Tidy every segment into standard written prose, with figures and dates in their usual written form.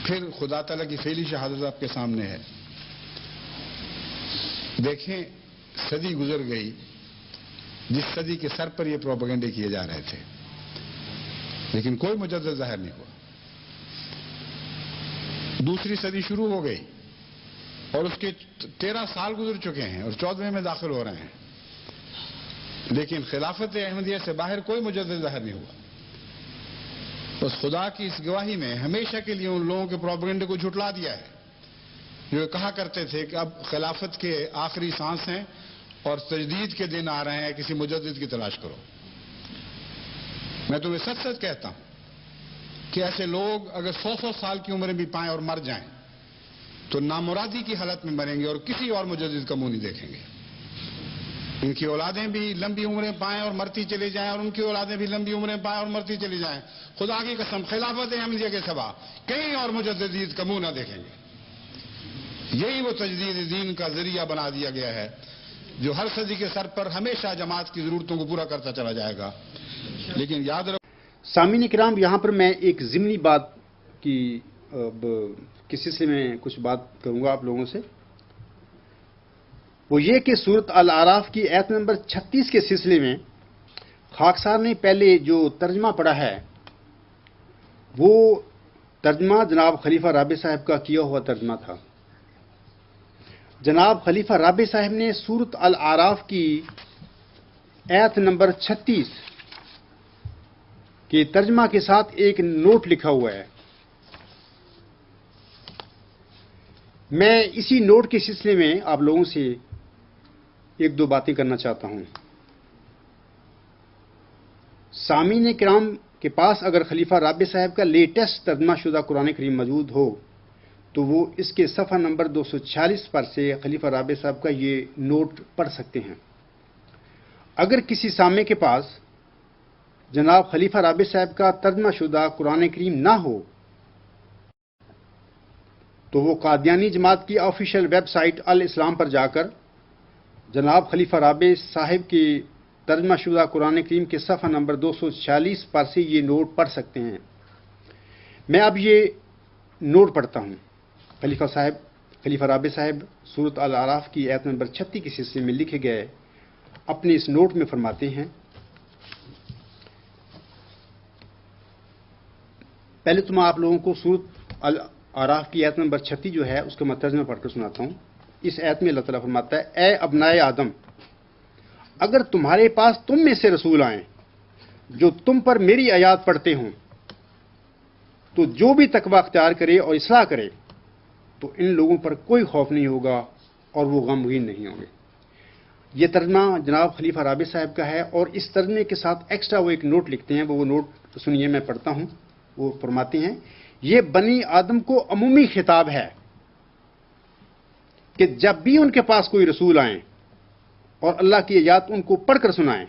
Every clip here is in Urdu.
پھر خدا تعالیٰ کی فعلی شہادت آپ کے سامنے ہے. دیکھیں صدی گزر گئی جس صدی کے سر پر یہ پروپیگنڈے کیے جا رہے تھے، لیکن کوئی مجدد ظاہر نہیں ہوا. دوسری صدی شروع ہو گئی اور اس کے 13 سال گزر چکے ہیں اور 14ویں میں داخل ہو رہے ہیں، لیکن خلافت احمدیہ سے باہر کوئی مجدد ظاہر نہیں ہوا. بس خدا کی اس گواہی میں ہمیشہ کے لیے ان لوگوں کے پروپیگنڈے کو جھٹلا دیا ہے جو کہا کرتے تھے کہ اب خلافت کے آخری سانس ہیں اور تجدید کے دن آ رہے ہیں، کسی مجدد کی تلاش کرو. میں تمہیں سچ سچ کہتا ہوں کہ ایسے لوگ اگر 100 سال کی عمر بھی پائیں اور مر جائیں تو نامرادی کی حالت میں مریں گے اور کسی اور مجدد کا منہ نہیں دیکھیں گے. ان کی اولادیں بھی لمبی عمریں پائیں اور مرتی چلی جائیں اور ان کی اولادیں بھی لمبی عمریں پائیں اور مرتی چلی جائیں، خدا کی قسم خلافت احمدیہ کے سوا کہیں اور مجدد کا منہ نہ دیکھیں گے. یہی وہ تجدید دین کا ذریعہ بنا دیا گیا ہے جو ہر صدی کے سر پر ہمیشہ جماعت کی ضرورتوں کو پورا کرتا چلا جائے گا. لیکن یاد رکھو سامعین کرام، یہاں پر میں ایک ضمنی بات کی کسی سے میں کچھ بات کروں گا آپ لوگوں سے. وہ یہ کہ سورۃ الاعراف کی آیت نمبر 36 کے سلسلے میں خاکسار نے پہلے جو ترجمہ پڑھا ہے وہ ترجمہ جناب خلیفہ رابع صاحب کا کیا ہوا ترجمہ تھا. جناب خلیفہ رابع صاحب نے سورۃ الاعراف کی آیت نمبر 36 کے ترجمہ کے ساتھ ایک نوٹ لکھا ہوا ہے. میں اسی نوٹ کے سلسلے میں آپ لوگوں سے ایک دو باتیں کرنا چاہتا ہوں. سامعین کرام کے پاس اگر خلیفہ رابع صاحب کا لیٹسٹ ترجمہ شدہ قرآن کریم موجود ہو تو وہ اس کے صفحہ نمبر 246 پر سے خلیفہ رابع صاحب کا یہ نوٹ پڑھ سکتے ہیں. اگر کسی سامع کے پاس جناب خلیفہ رابع صاحب کا ترجمہ شدہ قرآن کریم نہ ہو تو وہ قادیانی جماعت کی آفیشیل ویب سائٹ الاسلام پر جا کر جناب خلیفہ رابع صاحب کی ترجمہ شدہ قرآن کریم کے صفحہ نمبر 246 پر سے یہ نوٹ پڑھ سکتے ہیں. میں اب یہ نوٹ پڑھتا ہوں. خلیفہ رابع صاحب سورۃ الاعراف کی آیت نمبر 36 کے سلسلے میں لکھے گئے اپنے اس نوٹ میں فرماتے ہیں. پہلے تو میں آپ لوگوں کو سورۃ الاعراف کی آیت نمبر 36 جو ہے اس کا میں ترجمہ پڑھ کر سناتا ہوں. اس آیت میں اللہ تعالیٰ فرماتا ہے، اے ابنائے آدم، اگر تمہارے پاس تم میں سے رسول آئیں جو تم پر میری آیات پڑھتے ہوں تو جو بھی تقوی اختیار کرے اور اصلاح کرے تو ان لوگوں پر کوئی خوف نہیں ہوگا اور وہ غمگین نہیں ہوں گے. یہ ترجمہ جناب خلیفہ رابع صاحب کا ہے اور اس ترجمے کے ساتھ ایکسٹرا وہ ایک نوٹ لکھتے ہیں. وہ نوٹ سنیے، میں پڑھتا ہوں. وہ فرماتے ہیں، یہ بنی آدم کو عمومی خطاب ہے کہ جب بھی ان کے پاس کوئی رسول آئیں اور اللہ کی آیات ان کو پڑھ کر سنائیں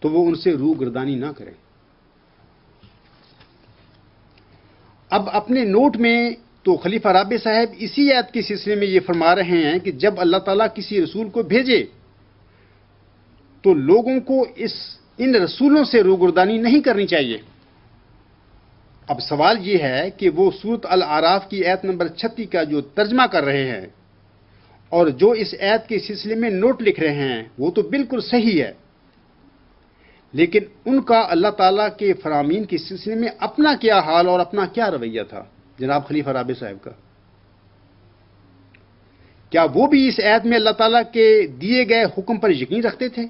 تو وہ ان سے روح گردانی نہ کریں. اب اپنے نوٹ میں تو خلیفہ رابع صاحب اسی آیت کے سلسلے میں یہ فرما رہے ہیں کہ جب اللہ تعالیٰ کسی رسول کو بھیجے تو لوگوں کو ان رسولوں سے روگردانی نہیں کرنی چاہیے. اب سوال یہ ہے کہ وہ سورۃ الاعراف کی آیت نمبر 36 کا جو ترجمہ کر رہے ہیں اور جو اس آیت کے سلسلے میں نوٹ لکھ رہے ہیں وہ تو بالکل صحیح ہے، لیکن ان کا اللہ تعالیٰ کے فرامین کے سلسلے میں اپنا کیا حال اور اپنا کیا رویہ تھا جناب خلیفہ رابع صاحب کا؟ کیا وہ بھی اس آیت میں اللہ تعالیٰ کے دیے گئے حکم پر یقین رکھتے تھے؟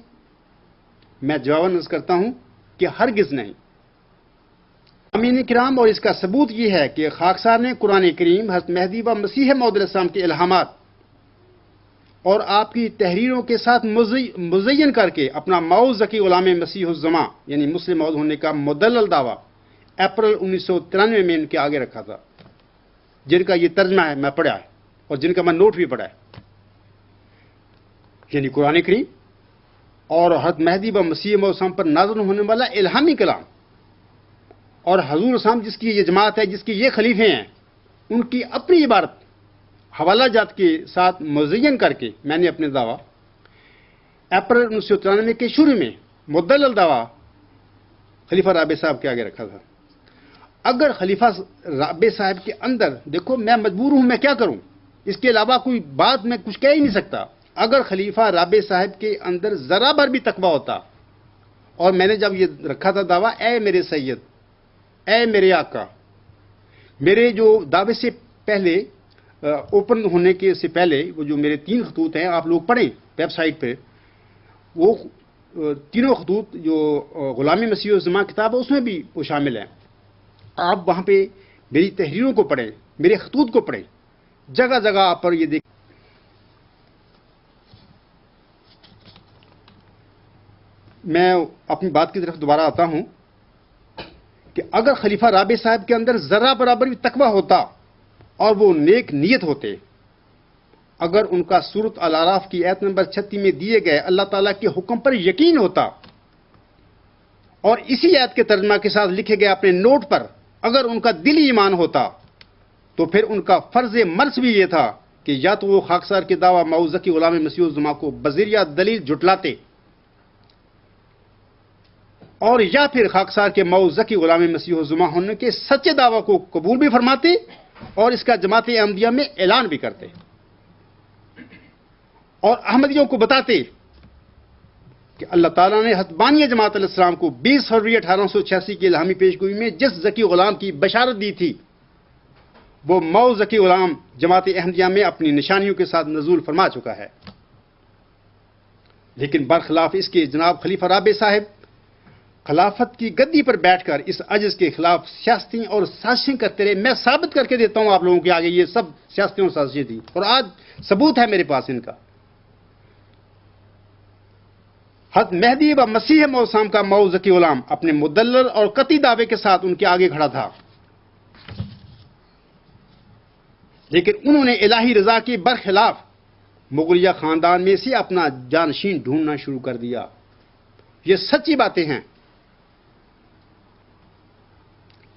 میں جواب عرض کرتا ہوں کہ ہرگز نہیں. سامعین کرام، اور اس کا ثبوت یہ ہے کہ خاکسار نے قرآن کریم حضرت مہدی و مسیح موعود علیہ السلام کے الہامات اور آپ کی تحریروں کے ساتھ مزین کر کے اپنا ماؤ ذکی غلام مسیح الزماں یعنی مسلم موعود ہونے کا مدلل دعویٰ اپریل 1993 میں ان کے آگے رکھا تھا، جن کا یہ ترجمہ ہے میں پڑھا ہے اور جن کا میں نوٹ بھی پڑھا ہے. یعنی قرآن کریم اور حضرت مہدی و مسیح موعود پر نازل ہونے والا الہامی کلام اور حضور اسلام جس کی یہ جماعت ہے، جس کے یہ خلیفے ہیں، ان کی اپنی عبارت حوالہ جات کے ساتھ مزین کر کے میں نے اپنے دعویٰ اپریل 1993 کے شروع میں مدلل دعویٰ خلیفہ رابع صاحب کے آگے رکھا تھا. اگر خلیفہ رابع صاحب کے اندر، دیکھو میں مجبور ہوں، میں کیا کروں، اس کے علاوہ کوئی بات میں کچھ کہہ ہی نہیں سکتا، اگر خلیفہ رابع صاحب کے اندر ذرا بھر بھی تقویٰ ہوتا، اور میں نے جب یہ رکھا تھا دعویٰ، اے میرے سید، اے میرے آقا، میرے جو دعوے سے پہلے اوپن ہونے کے سے پہلے وہ جو میرے 3 خطوط ہیں، آپ لوگ پڑھیں ویب سائٹ پہ، وہ تینوں خطوط جو غلام مسیح الزمان کتاب ہے اس میں بھی وہ شامل ہیں، آپ وہاں پہ میری تحریروں کو پڑھیں، میرے خطوط کو پڑھیں، جگہ جگہ آپ پر یہ دیکھ. میں اپنی بات کی طرف دوبارہ آتا ہوں کہ اگر خلیفہ رابع صاحب کے اندر ذرا برابر بھی تقویٰ ہوتا اور وہ نیک نیت ہوتے، اگر ان کا سورۃ الاعراف کی آیت نمبر 36 میں دیے گئے اللہ تعالیٰ کے حکم پر یقین ہوتا، اور اسی آیت کے ترجمہ کے ساتھ لکھے گئے اپنے نوٹ پر اگر ان کا دلی ایمان ہوتا، تو پھر ان کا فرض مرض بھی یہ تھا کہ یا تو وہ خاکسار کے دعویٰ موعظہ غلام مسیح الزمان کو بذریعہ دلیل جھٹلاتے، اور یا پھر خاکسار کے موعظہ غلام مسیح الزمان ہونے کے سچے دعویٰ کو قبول بھی فرماتے اور اس کا جماعت احمدیہ میں اعلان بھی کرتے، اور احمدیوں کو بتاتے کہ اللہ تعالیٰ نے حتبانی جماعت علیہ السلام کو 20 فروری 1886 کی الہامی پیشگوئی میں جس ذکی غلام کی بشارت دی تھی، وہ موعظہ غلام جماعت احمدیہ میں اپنی نشانیوں کے ساتھ نزول فرما چکا ہے. لیکن برخلاف اس کے جناب خلیفہ رابع صاحب خلافت کی گدی پر بیٹھ کر اس عجز کے خلاف سیاستیں اور سازشیں کرتے رہے. میں ثابت کر کے دیتا ہوں آپ لوگوں کے آگے، یہ سب سیاستیں اور سازشیں تھیں، اور آج ثبوت ہے میرے پاس ان کا. حضرت مہدی و مسیح موسم کا موعظہ غلام اپنے مدلل اور قطعی دعوے کے ساتھ ان کے آگے کھڑا تھا، لیکن انہوں نے الہی رضا کے برخلاف مغلیہ خاندان میں سے اپنا جانشین ڈھونڈنا شروع کر دیا. یہ سچی باتیں ہیں.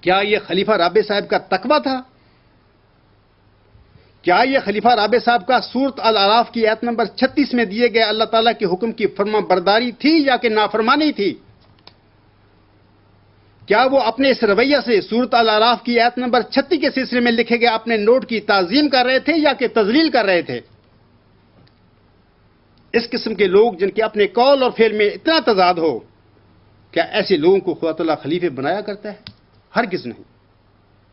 کیا یہ خلیفہ رابع صاحب کا تقویٰ تھا؟ کیا یہ خلیفہ رابع صاحب کا سورۃ الاعراف کی آیت نمبر 36 میں دیے گئے اللہ تعالیٰ کے حکم کی فرما برداری تھی یا کہ نافرمانی تھی؟ کیا وہ اپنے اس رویہ سے سورۃ الاعراف کی آیت نمبر 36 کے سلسلے میں لکھے گئے اپنے نوٹ کی تعظیم کر رہے تھے یا کہ تذلیل کر رہے تھے؟ اس قسم کے لوگ جن کے اپنے قول اور فعل میں اتنا تضاد ہو، کیا ایسے لوگوں کو خدا تعالیٰ خلیفے بنایا کرتا ہے؟ ہرگز نہیں.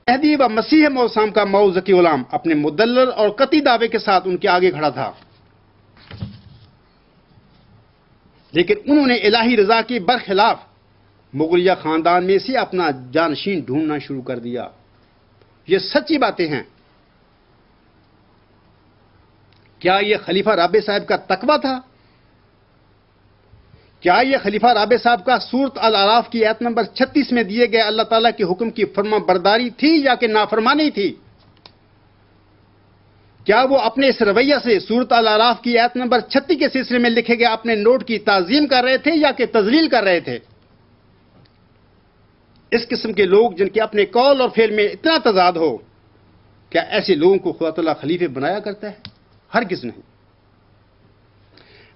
مہدی و مسیح موسم کا موعظہ غلام اپنے مدلل اور قطعی دعوے کے ساتھ ان کے آگے کھڑا تھا، لیکن انہوں نے الہی رضا کے برخلاف مغلیہ خاندان میں سے اپنا جانشین ڈھونڈنا شروع کر دیا. یہ سچی باتیں ہیں. کیا یہ خلیفہ رابع صاحب کا تقویٰ تھا؟ کیا یہ خلیفہ رابع صاحب کا سورۃ الاعراف کی آیت نمبر 36 میں دیے گئے اللہ تعالیٰ کے حکم کی فرما برداری تھی یا کہ نافرمانی تھی؟ کیا وہ اپنے اس رویہ سے سورۃ الاعراف کی آیت نمبر 36 کے سلسلے میں لکھے گئے اپنے نوٹ کی تعظیم کر رہے تھے یا کہ تذلیل کر رہے تھے؟ اس قسم کے لوگ جن کے اپنے قول اور فعل میں اتنا تضاد ہو، کیا ایسے لوگوں کو خدا تعالیٰ خلیفے بنایا کرتا ہے؟ ہرگز نہیں.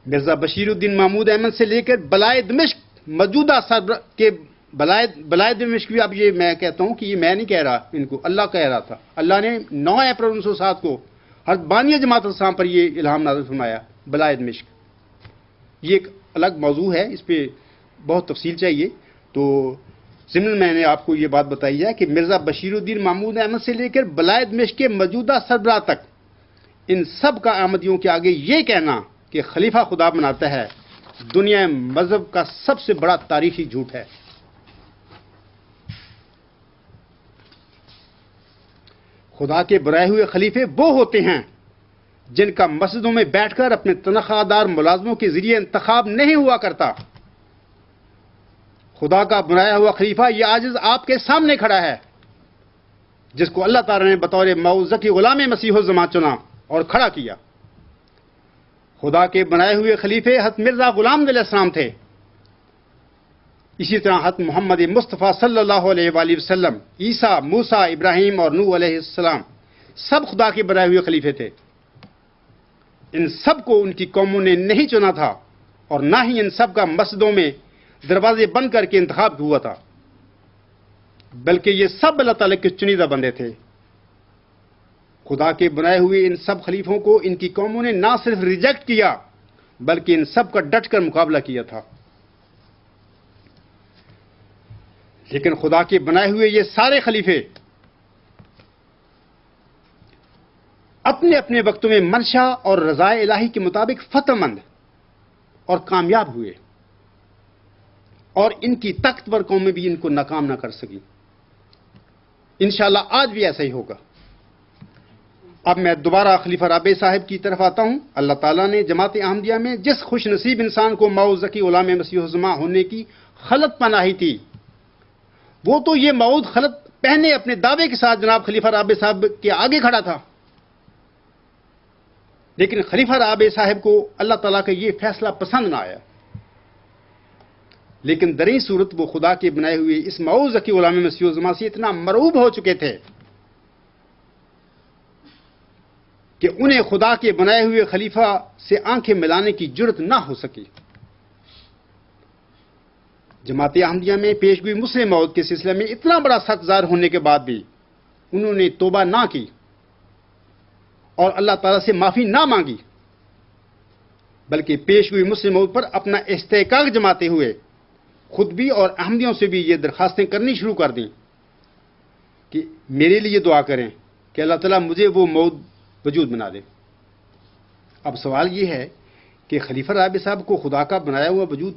مرزا بشیر الدین محمود احمد سے لے کر بلائے دمشق موجودہ سربراہ کے بلائے دمشق بھی، اب یہ میں کہتا ہوں کہ یہ میں نہیں کہہ رہا، ان کو اللہ کہہ رہا تھا. اللہ نے 9 اپریل 1907 کو حضرت بانی جماعت الاسلام پر یہ الہام نازل فرمایا، بلائے دمشق. یہ ایک الگ موضوع ہے، اس پہ بہت تفصیل چاہیے. تو ضمن میں نے آپ کو یہ بات بتائی ہے کہ مرزا بشیر الدین محمود احمد سے لے کر بلائے دمشق کے موجودہ سربراہ تک، ان سب کا احمدیوں کے آگے یہ کہنا کہ خلیفہ خدا بناتا ہے، دنیا مذہب کا سب سے بڑا تاریخی جھوٹ ہے. خدا کے بنائے ہوئے خلیفے وہ ہوتے ہیں جن کا مسجدوں میں بیٹھ کر اپنے تنخواہ دار ملازموں کے ذریعے انتخاب نہیں ہوا کرتا. خدا کا بنایا ہوا خلیفہ یہ عاجز آپ کے سامنے کھڑا ہے، جس کو اللہ تعالیٰ نے بطور موعظہ غلام مسیح الزمان چنا اور کھڑا کیا. خدا کے بنائے ہوئے خلیفے حضرت مرزا غلام علیہ السلام تھے. اسی طرح حضرت محمد مصطفیٰ صلی اللہ علیہ وآلہ وسلم، عیسیٰ، موسیٰ، ابراہیم اور نوح علیہ السلام سب خدا کے بنائے ہوئے خلیفے تھے. ان سب کو ان کی قوموں نے نہیں چنا تھا، اور نہ ہی ان سب کا مسجدوں میں دروازے بند کر کے انتخاب ہوا تھا. بلکہ یہ سب اللہ تعالیٰ کے چنیدہ بندے تھے. خدا کے بنائے ہوئے ان سب خلیفوں کو ان کی قوموں نے نہ صرف ریجیکٹ کیا بلکہ ان سب کا ڈٹ کر مقابلہ کیا تھا. لیکن خدا کے بنائے ہوئے یہ سارے خلیفے اپنے اپنے وقتوں میں منشا اور رضائے الہی کے مطابق فتح مند اور کامیاب ہوئے، اور ان کی طاقتور قومیں بھی ان کو ناکام نہ کر سکی. انشاءاللہ آج بھی ایسا ہی ہوگا. اب میں دوبارہ خلیفہ رابع صاحب کی طرف آتا ہوں. اللہ تعالیٰ نے جماعت احمدیہ میں جس خوش نصیب انسان کو مئو ذکی غلام مسیح الزماں ہونے کی خلط پناہی تھی، وہ تو یہ موعود خلط پہنے اپنے دعوے کے ساتھ جناب خلیفہ رابع صاحب کے آگے کھڑا تھا. لیکن خلیفہ رابع صاحب کو اللہ تعالیٰ کا یہ فیصلہ پسند نہ آیا. لیکن دریں صورت وہ خدا کے بنائے ہوئے اس مئو ذکی غلام مسیح الزماں سے اتنا مرعوب ہو چکے تھے کہ انہیں خدا کے بنائے ہوئے خلیفہ سے آنکھیں ملانے کی جرت نہ ہو سکی. جماعت احمدیہ میں پیش گوئی مسلم موت کے سلسلے میں اتنا بڑا سخت ظاہر ہونے کے بعد بھی انہوں نے توبہ نہ کی اور اللہ تعالیٰ سے معافی نہ مانگی، بلکہ پیش ہوئی مسلم موت پر اپنا استحقاق جماتے ہوئے خود بھی اور احمدیوں سے بھی یہ درخواستیں کرنی شروع کر دیں کہ میرے لیے دعا کریں کہ اللہ تعالیٰ مجھے وہ موت وجود بنا دے. اب سوال یہ ہے کہ خلیفہ رابع صاحب کو خدا کا بنایا ہوا وجود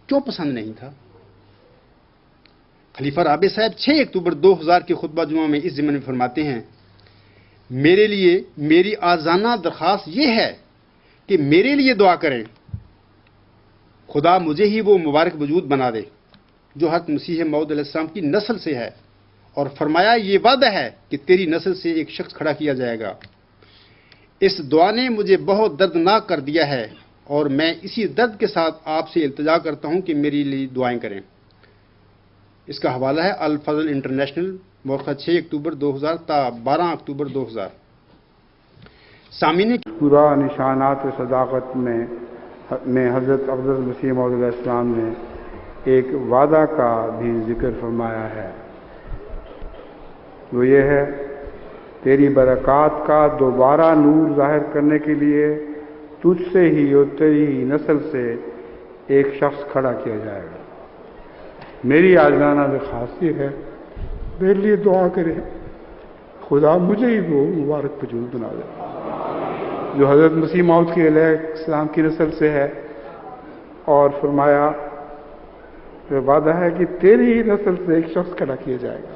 کیوں پسند نہیں تھا؟ خلیفہ رابع صاحب 6 اکتوبر 2000 کے خطبہ جمعہ میں اس ضمن میں فرماتے ہیں، میرے لیے میری آزانہ درخواست یہ ہے کہ میرے لیے دعا کریں، خدا مجھے ہی وہ مبارک وجود بنا دے جو حضرت مسیح موعود علیہ السلام کی نسل سے ہے، اور فرمایا یہ وعدہ ہے کہ تیری نسل سے ایک شخص کھڑا کیا جائے گا. اس دعا نے مجھے بہت دردناک کر دیا ہے اور میں اسی درد کے ساتھ آپ سے التجا کرتا ہوں کہ میرے لیے دعائیں کریں. اس کا حوالہ ہے الفضل انٹرنیشنل، مورخہ 6 اکتوبر 2000 تا 12 اکتوبر 2000. سامعین، پورا نشانات صداقت میں حضرت افضل مسیح موعود علیہ السلام نے ایک وعدہ کا بھی ذکر فرمایا ہے. وہ یہ ہے، تیری برکات کا دوبارہ نور ظاہر کرنے کے لیے تجھ سے ہی اور تیری ہی نسل سے ایک شخص کھڑا کیا جائے گا. میری آجزانہ درخواست یہ ہے، میرے لیے دعا کرے خدا مجھے ہی وہ مبارک وجود بنا دے جو حضرت مسیح موعود کی علیہ السلام کی نسل سے ہے، اور فرمایا یہ وعدہ ہے کہ تیری ہی نسل سے ایک شخص کھڑا کیا جائے گا.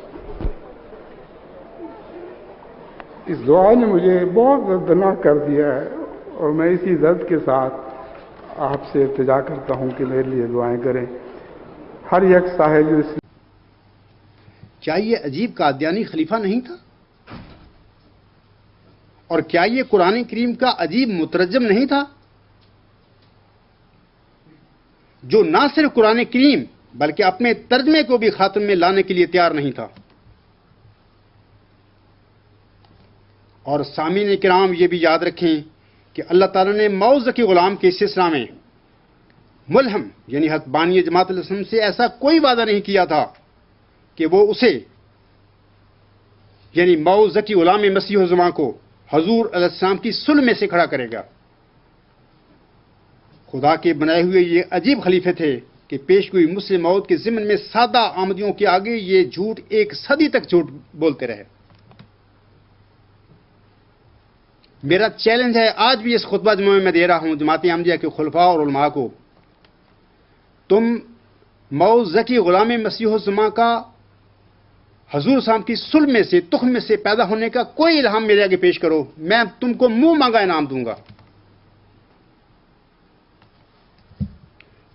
اس دعا نے مجھے بہت دردناک کر دیا ہے اور میں اسی درد کے ساتھ آپ سے التجا کرتا ہوں کہ میرے لیے دعائیں کریں. ہر یک صاحب کیا یہ عجیب قادیانی خلیفہ نہیں تھا؟ اور کیا یہ قرآن کریم کا عجیب مترجم نہیں تھا جو نہ صرف قرآن کریم بلکہ اپنے ترجمے کو بھی خاتم میں لانے کے لیے تیار نہیں تھا؟ اور سامعین کرام یہ بھی یاد رکھیں کہ اللہ تعالیٰ نے مئو ذکی غلام کے سلسلہ میں ملہم یعنی حضرت بانی جماعت علیہ السلام سے ایسا کوئی وعدہ نہیں کیا تھا کہ وہ اسے یعنی مئو ذکی غلام مسیح الزماں کو حضور علیہ السلام کی صلح میں سے کھڑا کرے گا. خدا کے بنائے ہوئے یہ عجیب خلیفے تھے کہ پیش گوئی مسلم موعود کے ضمن میں سادہ آمدیوں کے آگے یہ جھوٹ ایک صدی تک جھوٹ بولتے رہے. میرا چیلنج ہے آج بھی اس خطبہ جمعہ میں دے رہا ہوں جماعت احمدیہ کے خلفاء اور علماء کو، تم مئو ذکی غلام مسیح الزماں کا حضور صاحب کی صلح میں سے تخم میں سے پیدا ہونے کا کوئی الہام میرے آگے پیش کرو، میں تم کو منہ مانگا انعام دوں گا.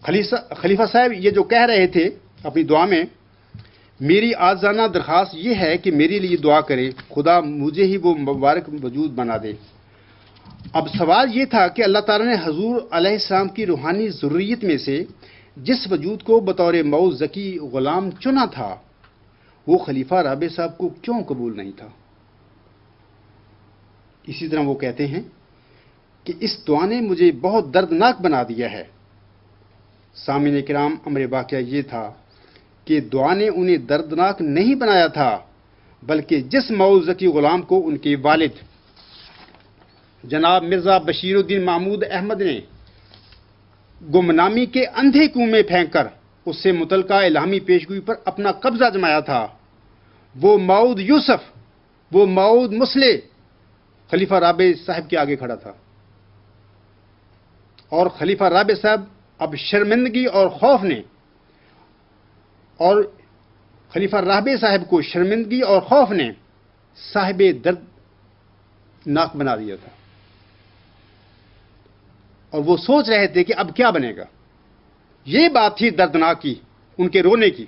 خلیفہ صاحب یہ جو کہہ رہے تھے اپنی دعا میں، میری آجزانہ درخواست یہ ہے کہ میرے لیے دعا کرے خدا مجھے ہی وہ مبارک وجود بنا دے. اب سوال یہ تھا کہ اللہ تعالیٰ نے حضور علیہ السلام کی روحانی ضروریت میں سے جس وجود کو بطور مئو ذکی غلام چنا تھا وہ خلیفہ رابع صاحب کو کیوں قبول نہیں تھا؟ اسی طرح وہ کہتے ہیں کہ اس دعا نے مجھے بہت دردناک بنا دیا ہے. سامعین کرام، امر واقعہ یہ تھا کہ دعا نے انہیں دردناک نہیں بنایا تھا، بلکہ جس موذکی غلام کو ان کے والد جناب مرزا بشیر الدین محمود احمد نے گمنامی کے اندھے کنویں میں پھینک کر اس سے متعلقہ الہامی پیشگوئی پر اپنا قبضہ جمایا تھا، وہ ماؤد یوسف، وہ ماؤد مسلح خلیفہ رابع صاحب کے آگے کھڑا تھا، اور خلیفہ رابع صاحب اب شرمندگی اور خوف نے، اور خلیفہ رابع صاحب کو شرمندگی اور خوف نے صاحب درد ناک بنا دیا تھا، اور وہ سوچ رہے تھے کہ اب کیا بنے گا۔ یہ بات تھی دردناک کی، ان کے رونے کی۔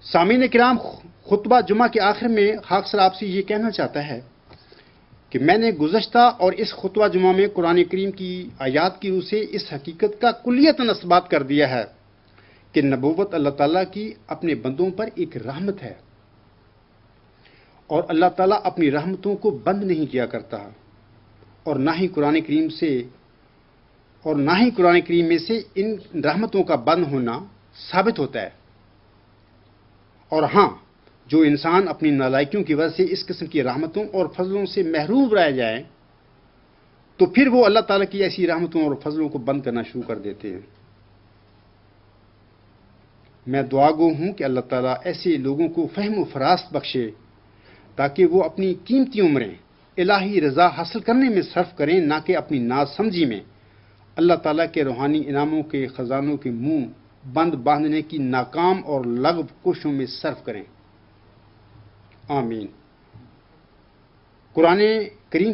سامعین کرام، خطبہ جمعہ کے آخر میں خاکسار آپ سے یہ کہنا چاہتا ہے کہ میں نے گزشتہ اور اس خطبہ جمعہ میں قرآن کریم کی آیات کی روح سے اس حقیقت کا کلیتاً اثبات کر دیا ہے کہ نبوت اللہ تعالیٰ کی اپنے بندوں پر ایک رحمت ہے، اور اللہ تعالیٰ اپنی رحمتوں کو بند نہیں کیا کرتا، اور نہ ہی قرآن کریم میں سے ان رحمتوں کا بند ہونا ثابت ہوتا ہے۔ اور ہاں، جو انسان اپنی نالائکیوں کی وجہ سے اس قسم کی رحمتوں اور فضلوں سے محروم رہ جائیں تو پھر وہ اللہ تعالیٰ کی ایسی رحمتوں اور فضلوں کو بند کرنا شروع کر دیتے ہیں۔ میں دعا گو ہوں کہ اللہ تعالیٰ ایسے لوگوں کو فہم و فراست بخشے تاکہ وہ اپنی قیمتی عمریں الہی رضا حاصل کرنے میں صرف کریں، نہ کہ اپنی ناز سمجھی میں اللہ تعالیٰ کے روحانی انعاموں کے خزانوں کے منہ بند باندھنے کی ناکام اور لغو کوششوں میں صرف کریں۔ آمین۔ قرآن کریم